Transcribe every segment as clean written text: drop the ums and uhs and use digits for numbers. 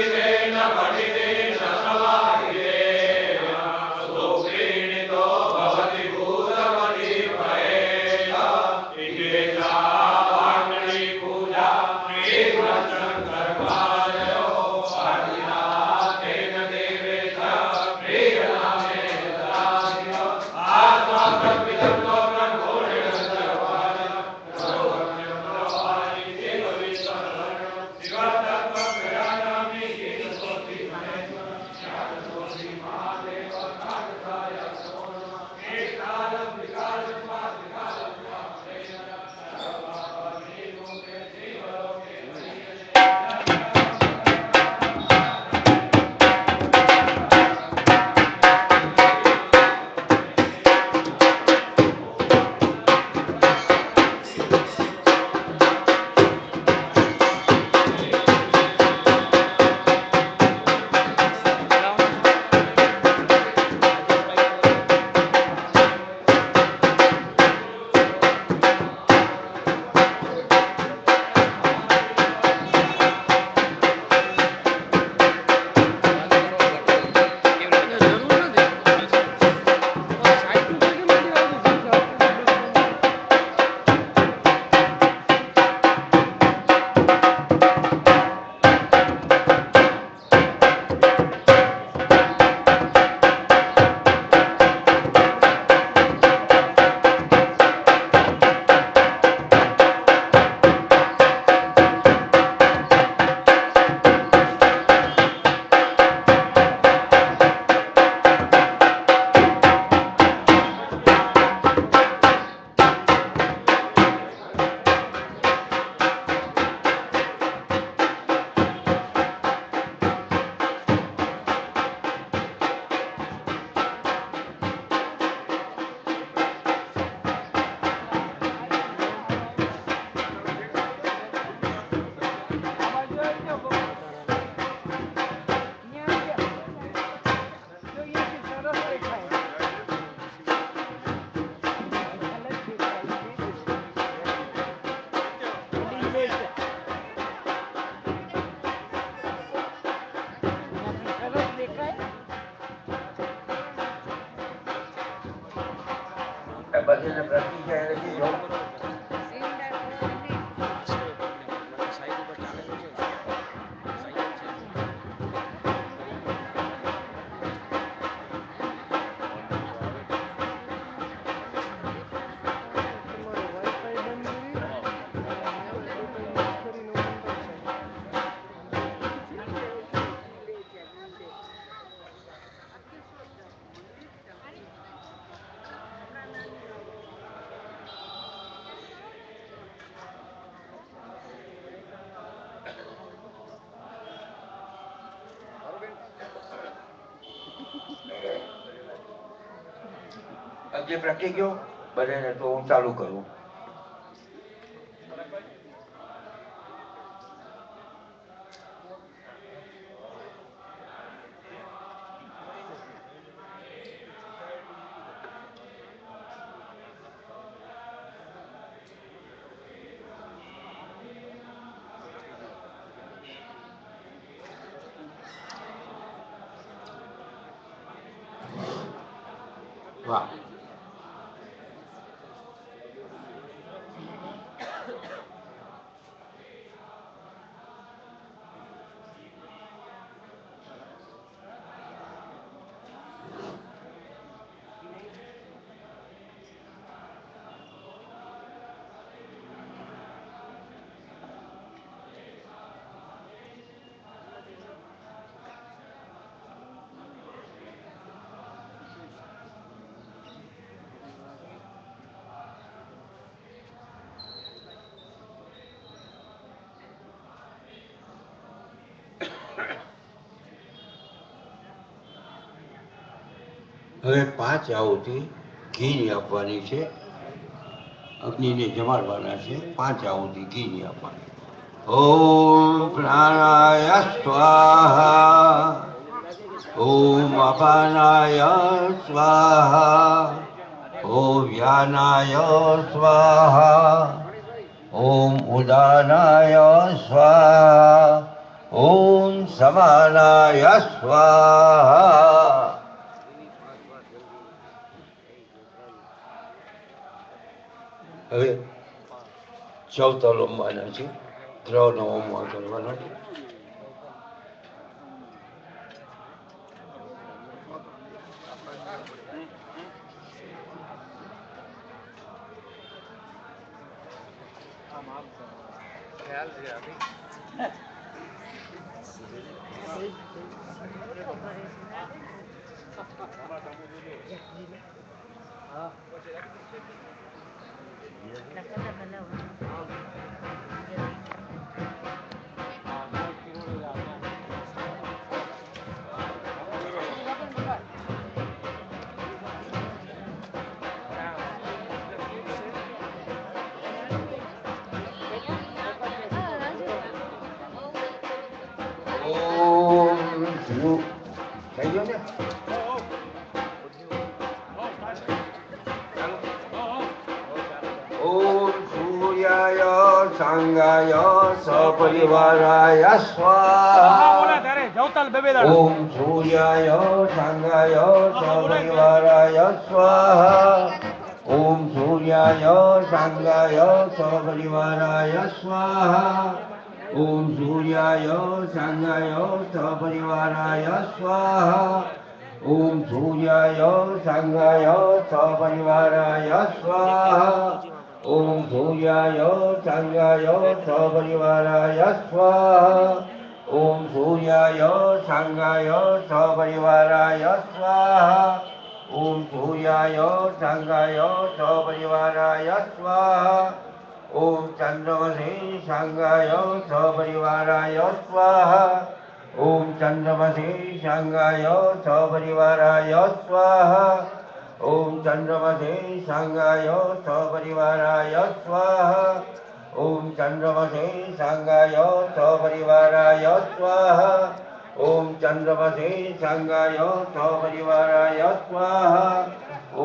Amen. બધીને પ્રતિક્રિયા નથી જો જે પ્રકી ગયો બધાને તો હું ચાલુ કરું. વાહ હવે 5 આહુતિ ઘીની આપવાની છે. અગ્નિને જમાડવાના છે. 5 આહુતિ ઘીની આપવાની. ઓમ પ્રાણાય સ્વાહા ઓમ અપાનાય સ્વાહા ઓમ વ્યાનાય સ્વાહા ઓમ ઉદાનાય સ્વાહા ઓમ સમાનાય સ્વાહા. હવે 14 લંબાના છે. ગ્રહનો હોમમાં કરવાનો છે. થઈ ગયો ને? ઓમ સૂર્યાય સાંગાય સપરિવારાય સ્વાહા ઓમ સૂર્યાય સાંગાય સપરિવારાય સ્વાહા ઓમ સૂર્યાય સાંગાય સપરિવારાય સ્વાહા ઓમ સૂર્યાય સાંગાય સપરિવારાય સ્વાહા ઓમ સૂર્યાય સાંગાય સપરિવારાય સ્વાહા ઓમ સૂર્યાય સાંગાય સપરિવારાય સ્વાહા ઓમ સૂર્યાય સાંગાય સપરિવારાય સ્વાહા ઓમ સૂર્યાય સાંગાય સપરિવારાય સ્વાહા ઓમ ચંદ્રમસે સાંગાય સપરિવારાય સ્વાહા ઓમ ચંદ્રમસે સાંગાય સપરિવારાય સ્વાહા ઓમ ચંદ્રમસે સાંગાય સપરિવારાય સ્વાહા ॐ चन्द्रमसे साङ्गाय सपरिवाराय स्वाहा ॐ चन्द्रमसे साङ्गाय सपरिवाराय स्वाहा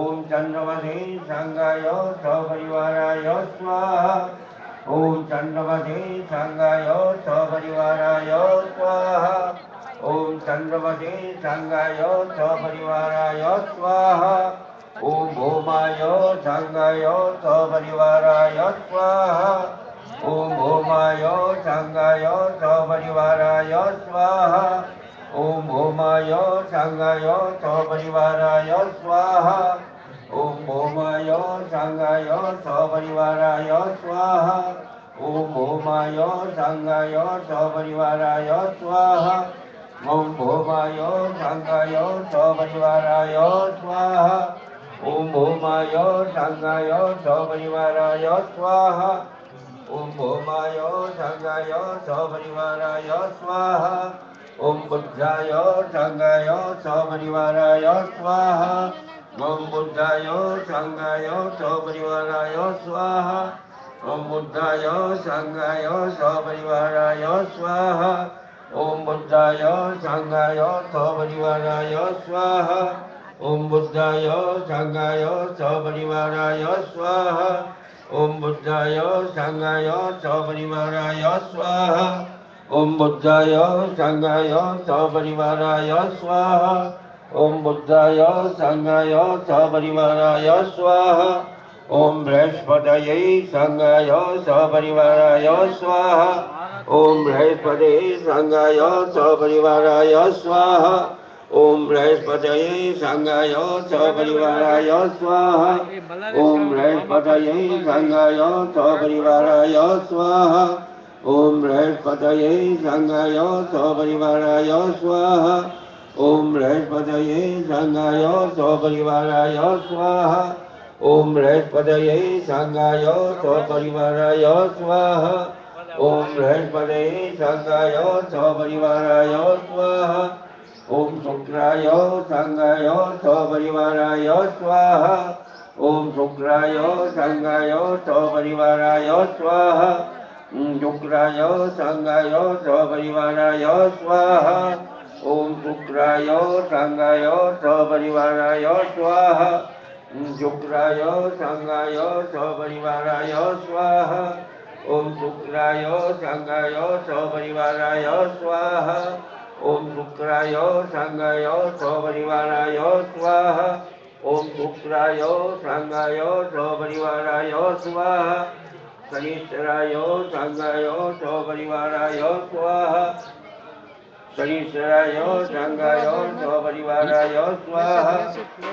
ॐ चन्द्रमसे साङ्गाय सपरिवाराय स्वाहा ॐ चन्द्रमसे साङ्गाय सपरिवाराय स्वाहा ॐ चन्द्रमसे साङ्गाय सपरिवाराय स्वाहा ॐ भौमाय साङ्गाय सपरिवाराय स्वाहा ॐ भौमाय साङ्गाय सपरिवाराय स्वाहा ॐ भौमाय साङ्गाय सपरिवाराय स्वाहा ॐ भौमाय साङ्गाय सपरिवाराय स्वाहा ॐ भौमाय साङ्गाय सपरिवाराय स्वाहा ॐ भौमाय साङ्गाय सपरिवाराय स्वाहा ॐ भौमाय साङ्गाय सपरिवाराय स्वाहा ॐ भौमाय साङ्गाय सपरिवाराय स्वाहा ॐ बुद्धाय साङ्गाय सपरिवाराय स्वाहा ॐ बुद्धाय साङ्गाय सपरिवाराय स्वाहा ॐ बुद्धाय साङ्गाय सपरिवाराय स्वाहा ॐ बुद्धाय साङ्गाय सपरिवाराय स्वाहा ॐ बुद्धाय साङ्गाय सपरिवाराय स्वाहा ॐ बुद्धाय साङ्गाय सपरिवाराय स्वाहा ॐ बुद्धाय साङ्गाय सपरिवाराय स्वाहा ॐ बुद्धाय साङ्गाय सपरिवाराय स्वाहा ॐ बृहस्पतये साङ्गाय सपरिवाराय स्वाहा ॐ बृहस्पते साङ्गाय सपरिवाराय स्वाहा ॐ बृहस्पतये साङ्गाय सपरिवाराय स्वाहा ॐ बृहस्पतये साङ्गाय सपरिवाराय स्वाहा ॐ बृहस्पतये साङ्गाय सपरिवाराय स्वाहा ॐ बृहस्पतये साङ्गाय सपरिवाराय स्वाहा ॐ बृहस्पतये साङ्गाय सपरिवाराय स्वाहा ॐ बृहस्पतये साङ्गाय सपरिवाराय स्वाहा ॐ शुक्राय साङ्गाय सपरिवाराय स्वाहा ॐ शुक्राय साङ्गाय सपरिवाराय स्वाहा शुक्राय साङ्गाय सपरिवाराय स्वाहा ॐ शुक्राय साङ्गाय सपरिवाराय स्वाहा शुक्राय साङ्गाय सपरिवाराय स्वाहा ॐ शुक्राय साङ्गाय सपरिवाराय स्वाहा ॐ शुक्राय साङ्गाय सपरिवाराय स्वाहा ॐ शुक्राय साङ्गाय सपरिवाराय स्वाहा शनीश्वराय साङ्गाय सपरिवाराय स्वाहा शनीश्वराय साङ्गाय सपरिवाराय स्वाहा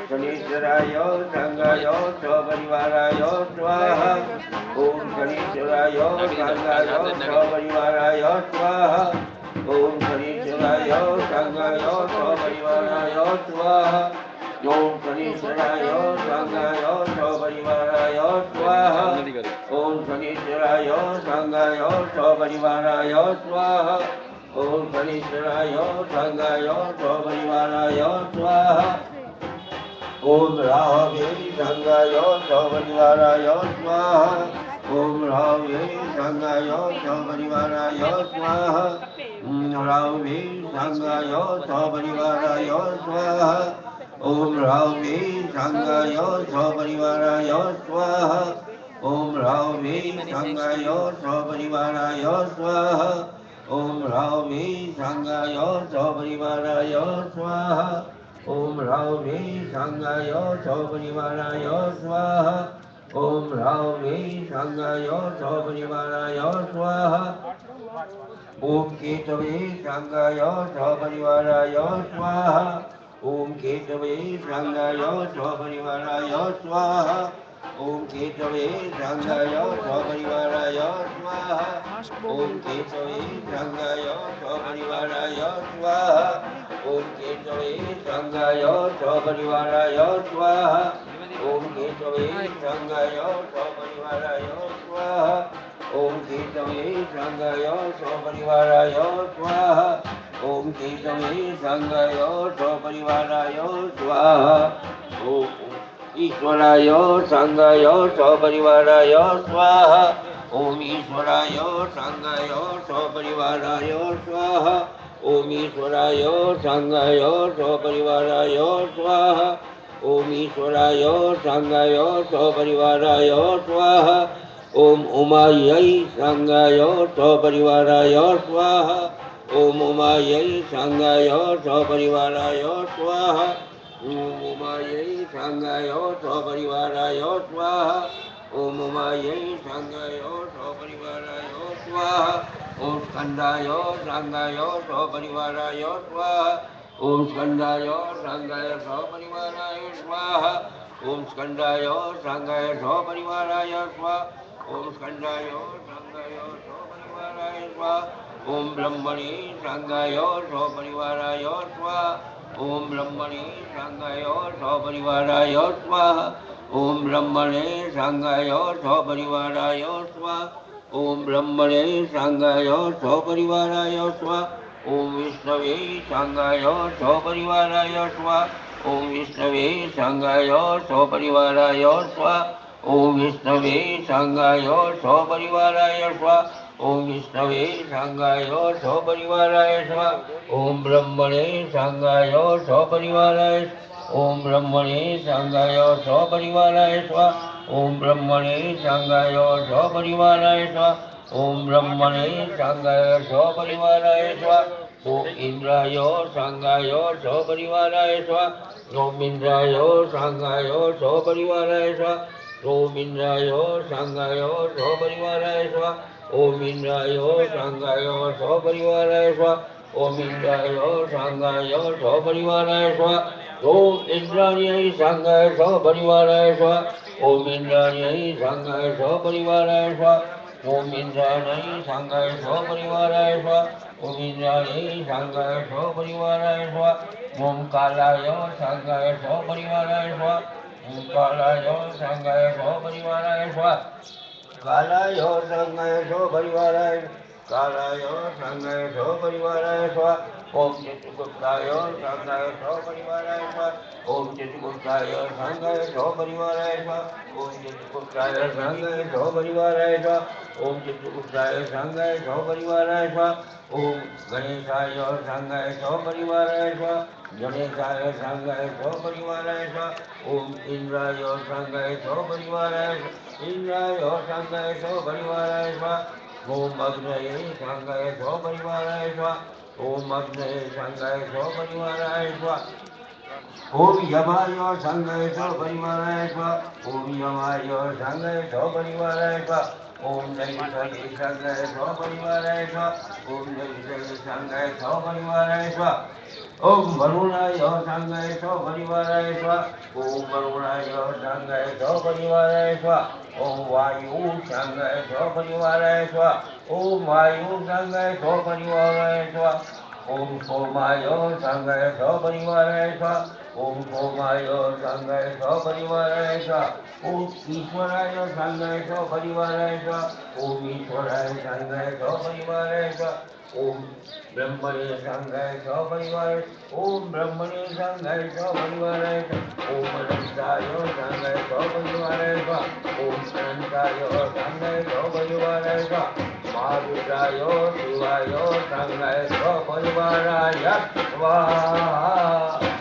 शनीश्वराय साङ्गाय सपरिवाराय स्वाहा ॐ शनीश्वराय साङ्गाय सपरिवाराय स्वाहा ॐ शनीश्वराय साङ्गाय सपरिवाराय स्वाहा ॐ शनीश्वराय साङ्गाय सपरिवाराय स्वाहा ॐ शनीश्वराय साङ्गाय सपरिवाराय स्वाहा ॐ शनीश्वराय साङ्गाय सपरिवाराय स्वाहा ॐ राहवे साङ्गाय सपरिवाराय स्वाहा ॐ राहवे साङ्गाय सपरिवाराय स्वाहा राहवे साङ्गाय सपरिवाराय स्वाहा ॐ राहवे साङ्गाय सपरिवाराय स्वाहा ॐ राहवे साङ्गाय सपरिवाराय स्वाहा ॐ राहवे साङ्गाय सपरिवाराय स्वाहा ॐ राहवे साङ्गाय सपरिवाराय स्वाहा ॐ राहवे साङ्गाय सपरिवाराय स्वाहा ॐ केतवे साङ्गाय सपरिवाराय स्वाहा ॐ केतवे साङ्गाय सपरिवाराय स्वाहा ॐ केतवे साङ्गाय सपरिवाराय स्वाहा ॐ केतवे साङ्गाय सपरिवाराय स्वाहा ॐ केतवे साङ्गाय सपरिवाराय स्वाहा ॐ केतवे साङ्गाय सपरिवाराय स्वाहा ॐ केतवे साङ्गाय सपरिवाराय स्वाहा ॐ केतवे साङ्गाय सपरिवाराय स्वाहा ॐ ईश्वराय साङ्गाय सपरिवाराय स्वाहा ओम ईश्वराय सांगाय सपरिवाराय स्वाहा ओम ईश्वराय सांगाय सपरिवाराय स्वाहा ओम ईश्वराय सांगाय सपरिवाराय स्वाहा ओम उमायै सांगाय सपरिवाराय स्वाहा ओम उमायै सांगाय सपरिवाराय स्वाहा ओम उमायै सांगाय सपरिवाराय स्वाहा ओम उमायै सांगाय सपरिवाराय स्वाहा ओम स्कंदाय सांगाय सपरिवाराय स्वाहा ओम स्कंदाय सांगाय सपरिवाराय स्वाहा ओम स्कंदाय सांगाय सपरिवाराय स्वाहा ओम स्कंदाय सांगाय सपरिवाराय स्वाहा ओम ब्रह्मणे सांगाय सपरिवाराय स्वाहा ओम ब्रह्मणे सांगाय सपरिवाराय स्वाहा ओम ब्रह्मणे सांगाय सपरिवाराय स्वाहा ओम ब्रह्मणे सांगाय सपरिवाराय स्वाहा ओम विष्णवे सांगाय सपरिवाराय स्वाहा ओम विष्णवे सांगाय सपरिवाराय स्वाहा ओम विष्णवे सांगाय सपरिवाराय स्वाहा ओम विष्णवे सांगाय सपरिवाराय स्वाहा ओम ब्रह्मणे सांगाय सपरिवाराय ओम ब्रह्मणे सांगाय सपरिवाराय स्वाहा ओम ब्रह्मणे सांगाय सपरिवाराय स्वाहा ओम ब्रह्मणे सांगाय सपरिवाराय स्वाहा ओम इंद्राय सांगाय सपरिवाराय स्वाहा ओम इंद्राय सांगाय सपरिवाराय स्वाहा ओम इंद्राय सांगाय सपरिवाराय स्वाहा ओम इंद्राय सांगाय सपरिवाराय स्वाहा ओम इंद्राय सांगाय सपरिवाराय स्वाहा ओम इंद्राय सांगाय सपरिवाराय स्वाहा ओम इंद्राय सांगाय सपरिवाराय स्वाहा ओम इंद्राय सांगाय सपरिवाराय स्वाहा ओम इंद्राय सांगाय सपरिवाराय स्वाहा ओम कालाय सांगाय सपरिवाराय स्वाहा ओम कालाय सांगाय सपरिवाराय स्वाहा कालाय सांगाय सपरिवाराय कालाय सांगाय सपरिवाराय स्वाहा ओम चित्रगुप्ताय सांगाय सपरिवाराय स्वाहा ओम चित्रगुप्ताय सांगाय सपरिवाराय स्वाहा ओम चित्रगुप्ताय सांगाय सपरिवाराय स्वाहा ओम चित्रगुप्ताय सांगाय सपरिवाराय स्वाहा ओम गणेशाय सांगाय सपरिवाराय स्वाहा गणेशाय सांगाय सपरिवाराय स्वाहा ओम इंद्राय सांगाय सपरिवाराय इंद्राय सांगाय सपरिवाराय स्वाहा ओम अग्नये सांगाय सपरिवाराय स्वाहा ओम अग्नये सांगाय सपरिवाराय स्वाहा ओम यमाय सांगाय सपरिवाराय स्वाहा ओम यमाय सांगाय सपरिवाराय स्वाहा ओम नैमिषाय सांगाय सपरिवाराय स्वाहा ओम नैमिषाय सांगाय सपरिवाराय स्वाहा ओम वरुणाय सांगाय सपरिवाराय स्वाहा ओम वरुणाय सांगाय सपरिवाराय स्वाहा ओम वायु सांगाय सपरिवाराय स्वाहा ओम वायु सांगाय सपरिवाराय स्वाहा ओम सोमाय सांगाय सपरिवाराय स्वाहा ओम सोमाय सांगाय सपरिवाराय स्वाहा ओम ईश्वराय सांगाय सपरिवाराय स्वाहा ओम ईश्वराय सांगाय सपरिवाराय स्वाहा ओम ब्रह्मणे सांगाय सपरिवाराय ओम ब्रह्मणे सांगाय सपरिवाराय ओम अनंताय सांगाय सपरिवाराय ओम अनंताय सांगाय सपरिवाराय महारुद्राय शिवाय सांगाय सपरिवाराय स्वाहा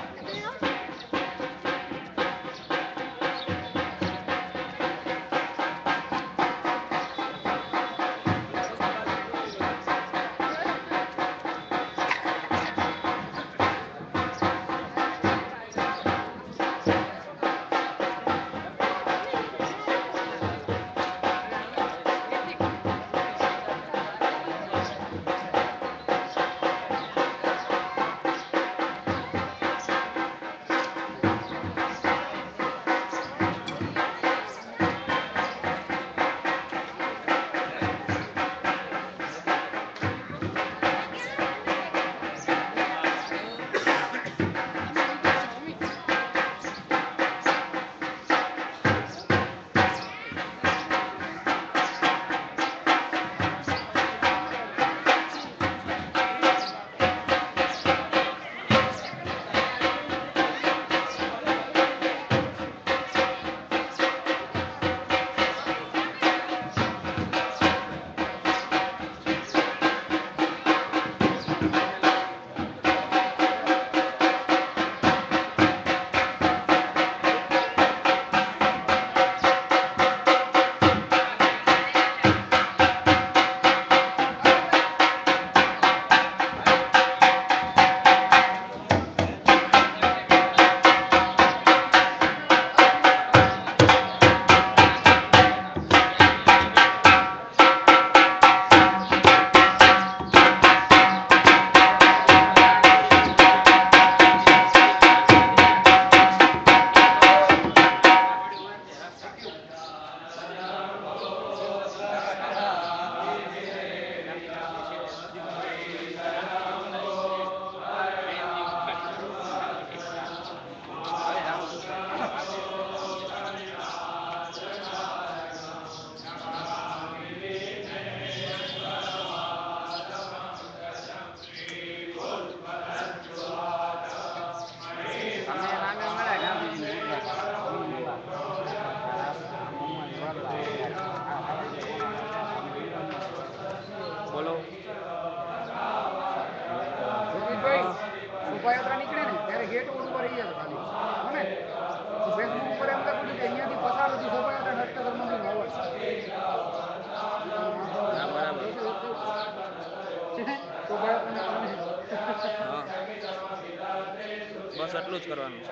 બસ આટલું જ કરવાનું છે.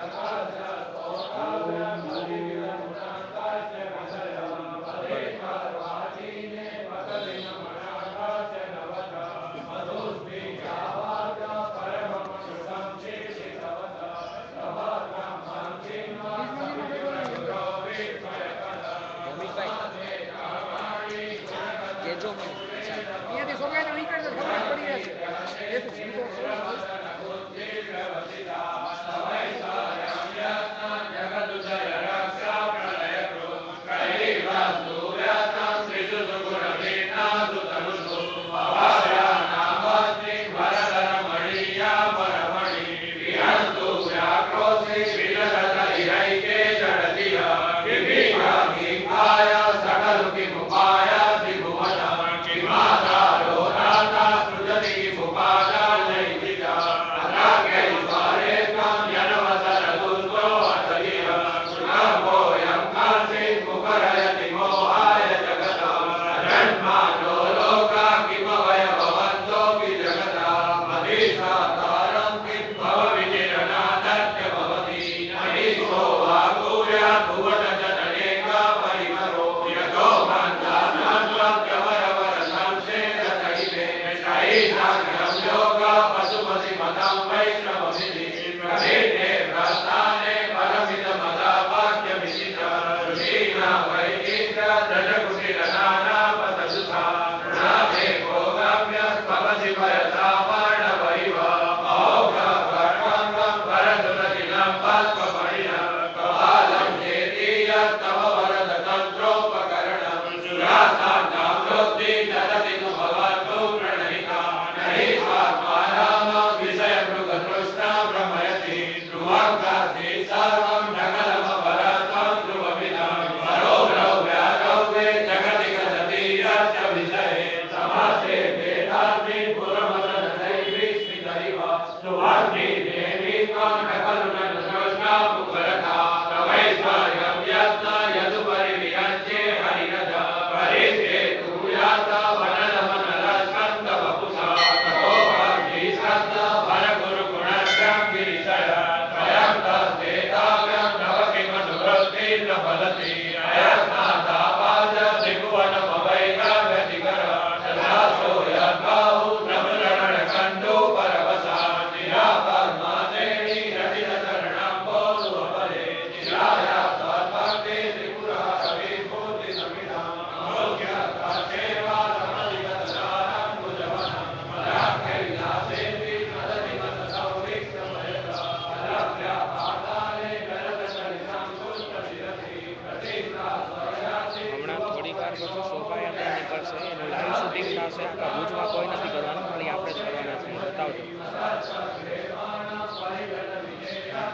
ભલે. ભૌમિકભાઈ કેજો મને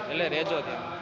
એટલે રેજો ત્યાં.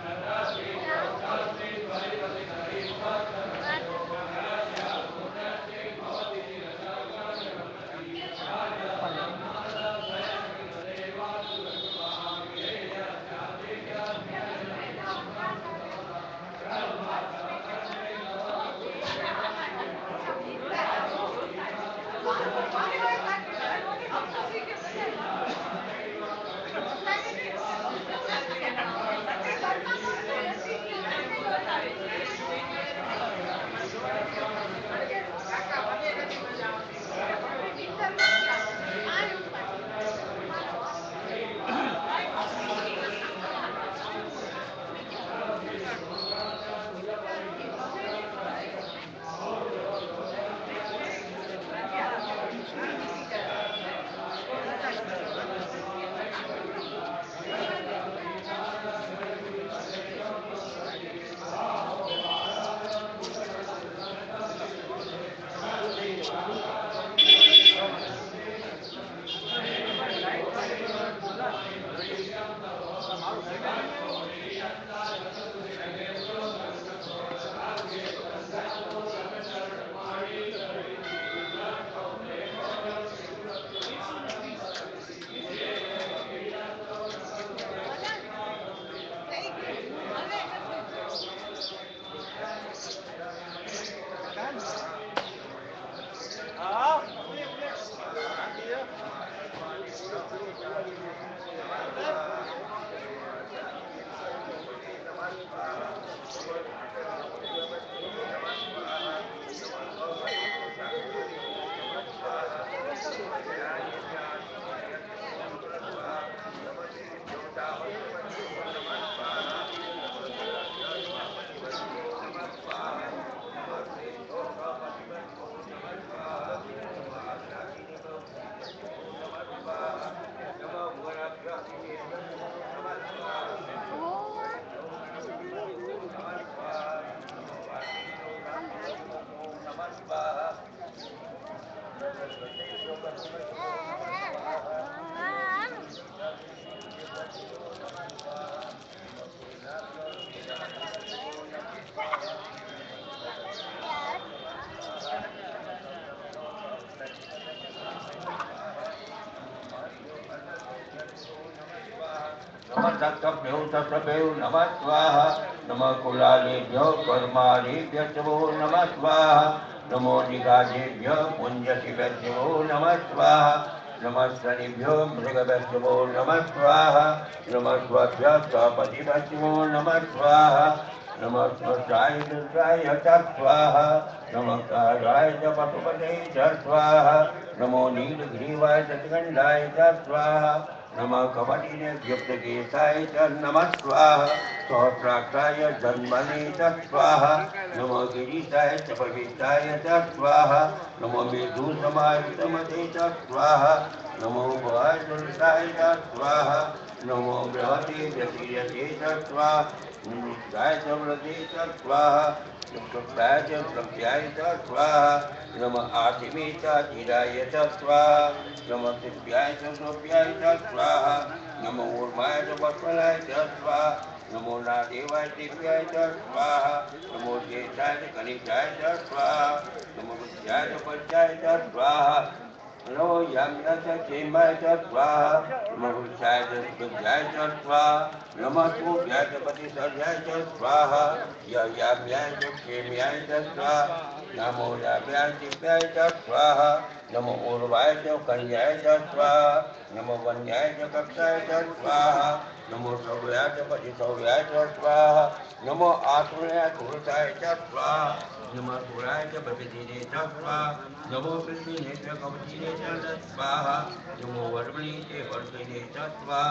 नमः तत्सभ्यो तत्सभ्यो नमः स्वाहा नमः कुलालेभ्यो कर्मालेभ्यो नमः स्वाहा नमो निगाजेभ्यो पुञ्जशिवेभ्यो नमः स्वाहा नमः शनिभ्यो मृगभ्यो नमः स्वाहा नमः स्वभ्यः स्वपतिभ्यो नमः स्वाहा नमः स्वस्ताय दुर्गाय च स्वाहा नमः कालाय च पशुपते च स्वाहा नमो नीलग्रीवाय च गण्डाय च स्वाहा नमः कवटिने व्युक्तकेशाय च नमः स्वाहा सहस्राक्षाय जन्मने च स्वाहा नमो गिरीशाय च पवित्राय च स्वाहा नमो मेधुसमाय वितमते च स्वाहा नमो वायुरुषाय च स्वाहा नमो बृहते व्यतीयते च स्वाहा निमित्ताय च व्रते च स्वाहा शुक्राय च द्रव्याय च स्वाहा नमः आदिमे च धीराय च स्वाहा नमः दिव्याय च सोप्याय च स्वाहा नमो ऊर्माय च वत्सलाय च स्वाहा नमो नादेवाय दिव्याय च स्वाहा नमो ज्येष्ठाय च कनिष्ठाय च स्वाहा नमो बुद्ध्याय च पद्याय च स्वाहा नमो याम्याय च क्षेमाय च स्वाहा नमो वृक्षाय च बुद्ध्याय च स्वाहा नमः सूर्याय च प्रतिसर्याय च स्वाहा याम्याय च क्षेम्याय च स्वाहा नमो याम्याय दिव्याय च स्वाहा नमो ऊर्वाय च कन्याय च स्वाहा नमो वन्याय च कक्षाय च स्वाहा नमो सौर्याय च पतिसौर्याय च स्वाहा नमो आसुराय धूर्ताय च स्वाहा नमो सुराय च प्रभृतिने च स्वाहा नमो पृथ्वीने च कवचिने च स्वाहा नमो वर्मणे च वर्तिने च स्वाहा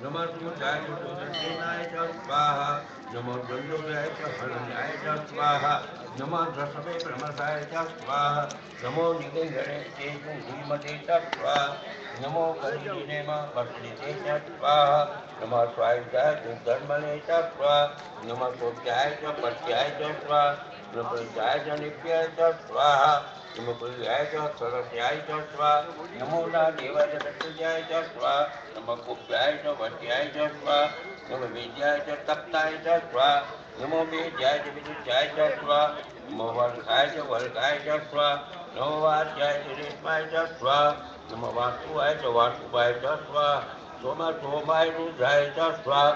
नमो सूर्याय च सुदर्शनाय च स्वाहा नमो द्वन्द्वाय च हरण्याय च स्वाहा नमो रसवे ब्रह्मसाय च स्वाहा नमो निगंधरे च धीमते च स्वाहा नमो कलिने वर्तिने च स्वाहा नमो स्वायुजाय च धर्मणे च स्वाहा नमो सोप्याय च पत्याय च स्वाहा नमो प्रजाय च नित्याय च स्वाहा नमो कुल्याय च सरस्याय च स्वाहा नमो नादेवाय च दक्षिणाय च स्वाहा नमो कुप्याय च वट्याय च स्वाहा नमो विद्याय च तप्ताय च स्वाहा नमो वेद्याय च विदुषाय च स्वाहा नमो वर्षाय च वर्गाय च स्वाहा नमो वाच्याय च रेशमाय च स्वाहा नमो वासुवाय च वासुवाय च स्वाहा नमो सोमाय रुद्राय च स्वाहा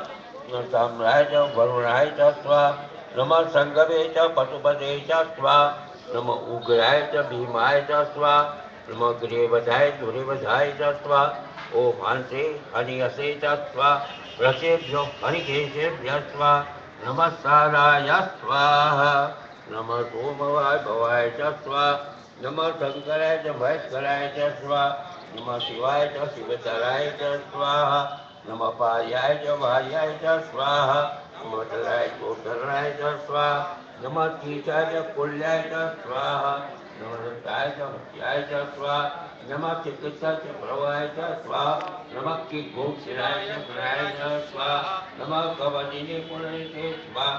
नमो साम्राय च वरुणाय च स्वाहा नमः संगमे च पशुपते च स्वाहा नमो उग्राय च भीमाय च स्वाहा नमो गिरिवधाय दुरिवधाय च स्वाहा ओम हंसे हनियसे च स्वाहा रसेभ्यो हनिकेशेभ्यः स्वाहा नमः साराय स्वाहा नमः सोमवाय भवाय च स्वाहा नमः शंकराय च महेश्वराय च स्वाहा नमः शिवाय च शिवतराय च स्वाहा नमः पार्याय च भार्याय च स्वाहा नमः धराय च धराय च स्वाहा नमः कीटाय च कुल्याय च स्वाहा नमः दत्ताय च हत्याय च स्वाहा नमः चिकित्साय च प्रवाय च स्वाहा नमः किघोक्षराय च प्राय च स्वाहा नमः कवचिने पुनरिते स्वाहा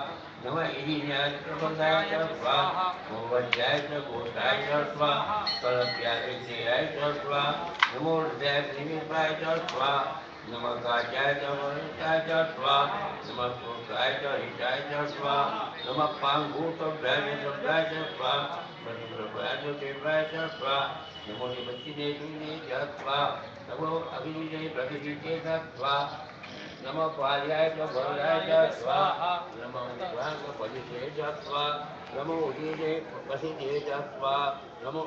नमः इदिन्याय च प्रबन्धाय च स्वाहा नमो वज्राय च घोषाय च स्वाहा कलप्याय च स्वाहा नमो हृदयाय निमित्ताय च स्वाहा नमः काचाय च वरुणाय च स्वाहा नमः सूर्याय च हिताय च स्वाहा नमः पांगूतभ्याय च स्वाहा नमो प्रभयाय च देवाय च स्वाहा नमो निमत्तिने तुने च स्वाहा नमो अभिने प्रकृतिके च स्वाहा नमो पार्याय च वरुणाय च स्वाहा नमो उग्राय च पतिते च स्वाहा नमो उदीने वसिते च स्वाहा नमो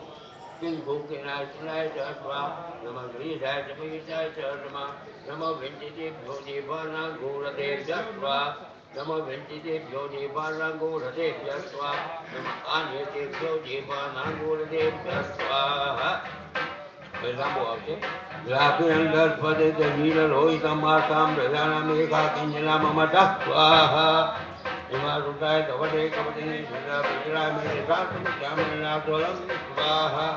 किंभूकिनाय सुनाय च स्वाहा नमः गृहीताय च पवित्राय च नमो विंचितेभ्यो देवानां स्वाहा नमो विंचितेभ्यो देवानां स्वाहा नमः आन्यतेभ्यो देवानां स्वाहा लांबो आवશે ગ્રાફી અંદર પદે તે નીલ લોહિત માતામ પ્રજાના મેઘા કિંજના મમત સ્વાહા એમાં રુદ્રાય ધવડે કવડે સુરા પુત્રા મે સાતમ જામના તોલમ સ્વાહા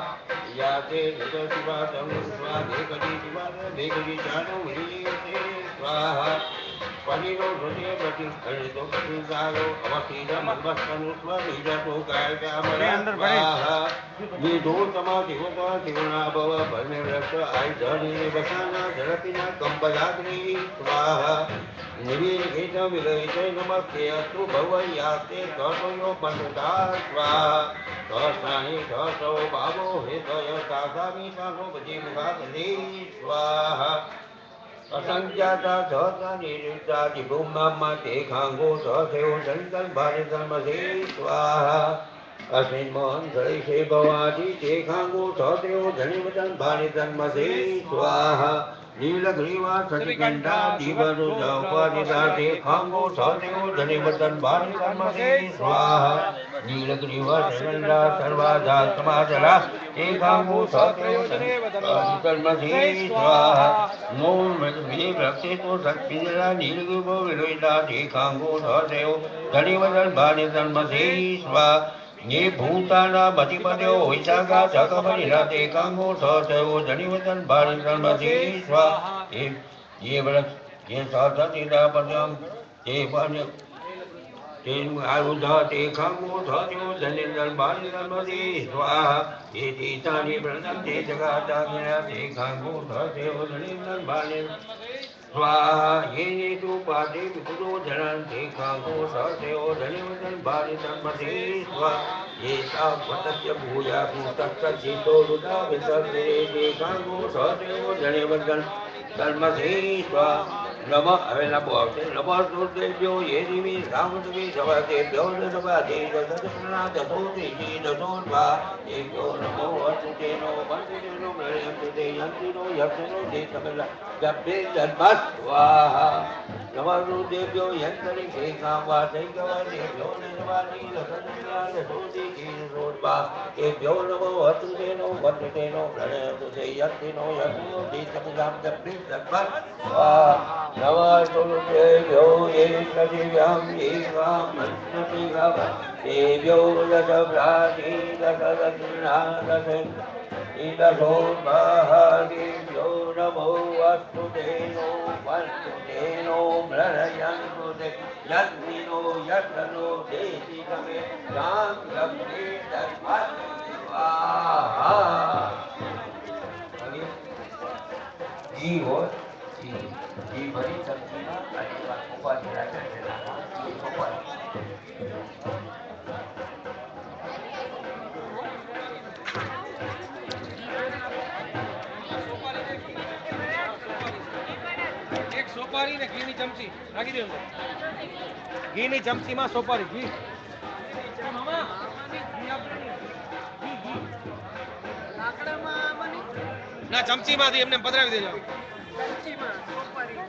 યાતે નિત શિવા તમ સ્વા દેકડી શિવા દેકડી જાનો વિરીતે સ્વાહા પનિરો હૃદય પ્રતિ સ્થળે તો પ્રતિસારો અવતીર મનવસ્તનુ સ્વ નિજતો કાયકા સ્વાહા નિધો તમા દેવતા દેવના ભવ ભરમે રસ આય ધણી વસાના ધરતીના કંપલાગ્નિ સ્વાહા નિવેદિત વિલયિત નમસ્તે અસ્તુ ભવયાતે તતયો બંધતા સ્વાહા તસાહી તસો ભાવો હેતય સાસામી સાસો ભજી મુખાગ્નિ સ્વાહા असंख्याता सहसा निरुद्धा दिभुम्मा ते खांगो सहसेव दंतन भारे धर्मसे स्वाहा अस्मिन् मोहन गणेशे भवादि ते खांगो सहसेव धनिवदन भारे धर्मसे स्वाहा नीलग्रीवा सतिकंठा दीवरुजा उपादिता ते खांगो सहसेव धनिवदन भारे धर्मसे स्वाहा नीलग्रीवा सगंधा सर्वाधा समाधरा ते खांगो सहसेव धर्मसे स्वाहा मोम विजय भक्ति तो सत्पिंजरा नीलगिरिवो विलोहिता देखांगो सहसेव धनिवदन भारे धर्मसे स्वाहा ये भूताना मतिपद्यो विशाखा सकपरिला देखांगो सहसेव धनिवदन भारे धर्मसे स्वाहा ये वृक्ष ये सहसतिदा पद्यम ये पद्य आयुधा ते खांगो सहसेव धनिवदन भारे धर्मसे स्वाहा ये तीतानि व्रतं ते जगाता ते खांगो सहसेव धनिवदन भारे स्वाहा ये तु पादे विपुलो धनं ते खांगो सहसेव धनिवदन भारे धर्मसे स्वाहा ये तापतस्य भूया भूतस्य चितो रुदा विसर्जे ते खांगो सहसेव धनिवदन धर्मसे स्वाहा नम હવે નમો આવશે નમઃ દુર્દેવ્યો ये दिवी रामदेवी सवादेव्यो नमः दशप्रणाद दशोति दशोन्वा देव्यो नमो वसुदेनो वसुदेनो मृण्यन्ते यन्तिनो यक्षनो देशमला जपे धर्मः स्वाहा नमः दुर्देव्यो यन्तरि शेखावा दैगवादेव्यो नमः लखनया दशोति दशोन्वा देव्यो नमो वसुदेनो मृण्यन्ते यन्तिनो यक्षनो देशमला जपे धर्मः स्वाहा नमस्तुभ्यो ये दिव्यां देवामन्त्रपिघव देव्यो दशभ्राती दशदक्षिणादशो महादेव्यो नमो वस्तुतेनो मृणयन्तु ते यज्ञिनो यज्ञनो देशिकमे राम लक्ष्मी स्वाहा जीव ये बड़ी सब्जी ना अनेक ऊपर चला चला ऊपर एक सोपारी ने घी ની ચમચી નાખી દે ઘી ની ચમચી માં સોપારી ઘી મામા ઘી આપણે ઘી લાકડામાં આમાંની ના ચમચી માંથી એમને પધરાવી દેજો ચમચીમાં સોપારી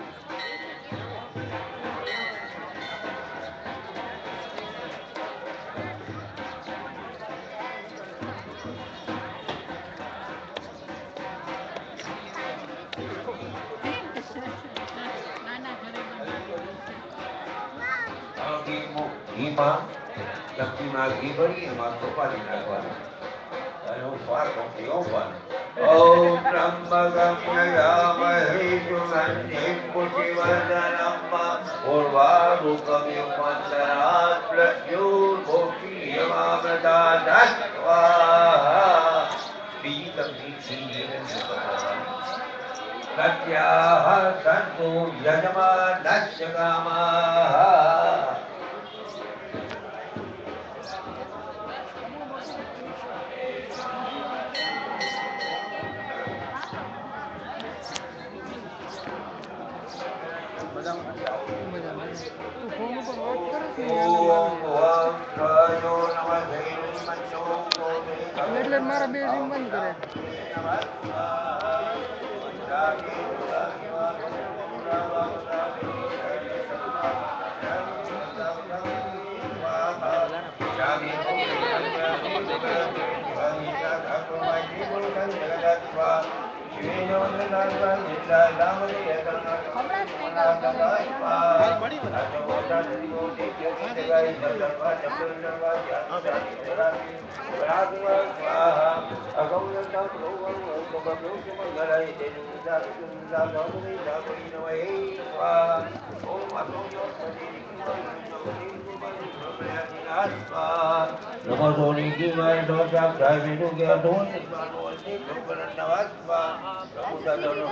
ઘીમાં ચમચીમાં ઘી ભરી એમાં સોપારી નાખવાનું અને સ્વાદ પીવાનું ओम ब्रह्मगम्ययामहे सुगन्धिं पुष्टिवर्धनम् उर्वारुकमिमन्तरात् प्रत्युर्भोक्ष्यमामृतात् स्वाहा तस्याः सन्तु यजमानस्य कामाः એટલે મારા બે સિમ બંધ કરે नमो सोनी की मैं ढोचा चाय मीठू के धोन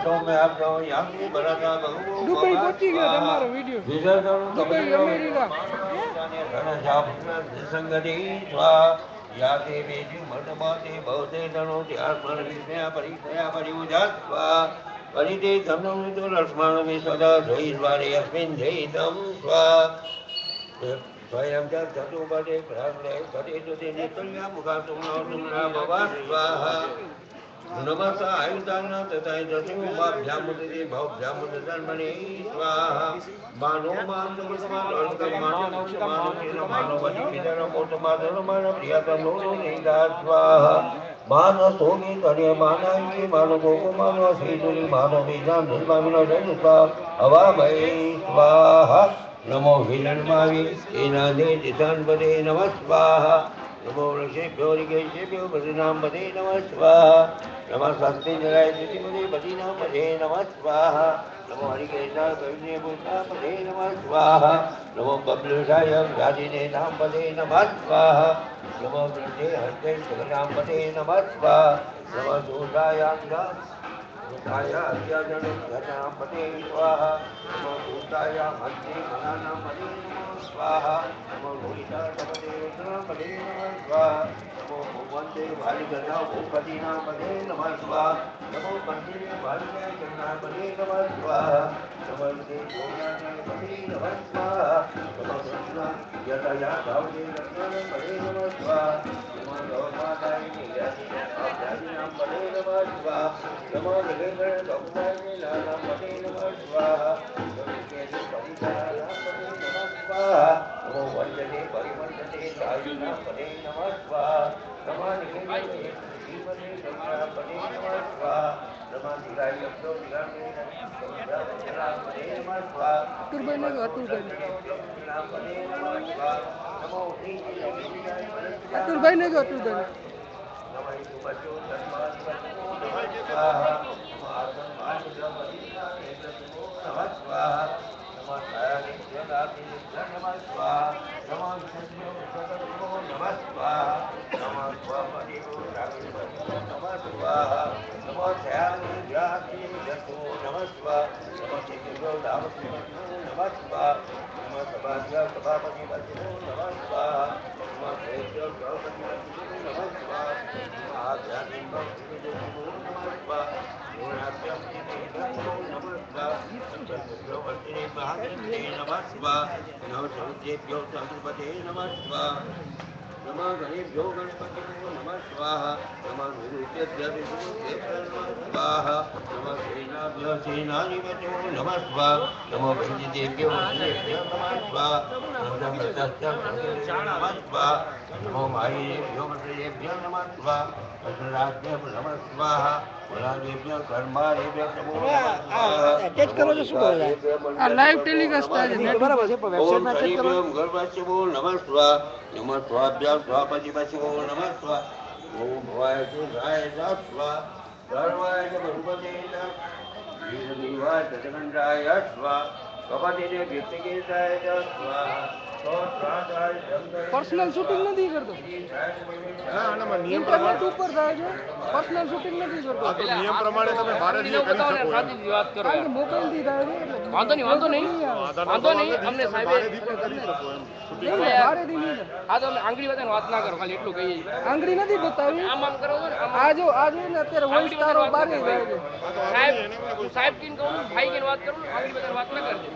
तो मैं आप जाओ यहाँ की बराता દુબઈ પહોંચી ગયો તમારો વિડિયો દુબઈ અમેરિકા संगति स्वा या देवी मर्दमाते बहुते धनो त्याग मन विद्या परिदया परिउजा स्वा परिते धनुमितो लक्ष्मणमि सदा जयद्वारे अस्मिन् जयितं स्वाहा स्वयं च चतुपदे प्राग्ने पदे तुते नितल्या मुखातुम्ना भवा स्वाहा नमः आयुधान तथा दशमुखाभ्यामुदे भवभ्यामुदधर्मणे स्वाहा मानो मानवति पितरमोतमाधर्मण प्रियतनो निदा स्वाहा मानसोनि तर्य मानायि मानो गोकुमानो श्रीधुरि मानो बीजान निर्मामिनो जनिस्वा अवामय स्वाहा नमो विलन्मावि एनादे चितान्पदे नमः स्वाहा नमो ऋषेभ्यो ऋगेशेभ्यो बदनाम्पदे नमः स्वाहा नमः सत्यजलाय दितिपदे बदीनाम्पदे नमः स्वाहा नमो हरिकेशाय कविने भूतापदे नमः स्वाहा नमो बब्लेशाय व्याधिने नाम्पदे नमः स्वाहा नमो वृद्धे हस्ते सुगनाम्पदे नमः स्वाहा नमो दूतायाङ्गा दूताय अत्याजनपदे स्वाहा नमो दूताय हस्ते मनानाम्पदे नमः स्वाहा नमो लोहितापदे रुद्राम्पदे नमः स्वाहा नमो भगवन्ते भालिगता भूपतिनाम्पदे नमः स्वाहा नमो पन्दिरे भालिगतापदे नमः स्वाहा नमो देवोपदे नमः स्वाहा नमो कृष्ण यतया धावते रत्नाम्पदे नमः स्वाहा नमो गौमाताय नीलादिनाम्पदे नमः स्वाहा नमो निगेन्द्र गौताय लालाम्पदे नमः स्वाहा नमो केतु परिचाराम्पदे नमः स्वाहा नमो वन्दने परिवन्दने सायुनाम्पदे नमः स्वाहा नमो निगेन्द्र श्रीमते गौताम्पदे नमः स्वाहा नमो निरायप्तो निरामे गौताम्पदे नमः स्वाहा तुरबन लगा तुरबन नमो तुरबन लगा तुरबन नमः गणेभ्यो गणपतिभ्यो नमः स्वाहा नमः गुरुतेभ्यो नमः स्वाहा नमः सेनाभ्यो सेनाधिपतिभ्यो नमः स्वाहा नमः वैद्यदेभ्यो वैद्येभ्यो नमः स्वाहा नमः प्रशस्तेभ्यो नमः स्वाहा नमो मायेभ्यो मत्रेभ्यो नमः स्वाहा असुराभ्यो नमः स्वाहा वरादेभ्यो कर्मादेभ्यो नमो नमः स्वाहा अटैच करो तो શું બોલે આ લાઈવ ટેલિકાસ્ટ થાય છે બરાબર છે પણ ओम વેબસાઈટ માં અટેચ કરો हरिभ्यो गर्भस्यो नमः स्वाहा नमः स्वाभ्यां स्वापतिपस्यो नमः स्वाहा ओम भवाय सुराय स्वाहा सर्वाय भगवते वीरदेवाय तदगंडाय स्वाहा कपतिने व्यक्तिकेशाय स्वाहा પર્સનલ શૂટિંગ નથી કરતો ઇન્ટરનેટ ઉપર થાય છે પર્સનલ શૂટિંગ નથી કરતો નિયમ પ્રમાણે તમે ભારતની કરી શકો કારણ કે મોબાઈલ થી થાય છે વાંધો નહીં અમને સાહેબે બારેથી નહીં થાય. હા તો અમે આંગળી બતાવીને વાત ના કરો ખાલી એટલું કહીએ આંગળી નથી બતાવી આમ આમ કરો છો ને આમ આ જો ને અત્યારે વોઇસ તારો બારે જાય છે સાહેબ હું સાહેબ કીને કહું છું, ભાઈ કીને વાત કરું આંગળી બતાવીને વાત ના કરજો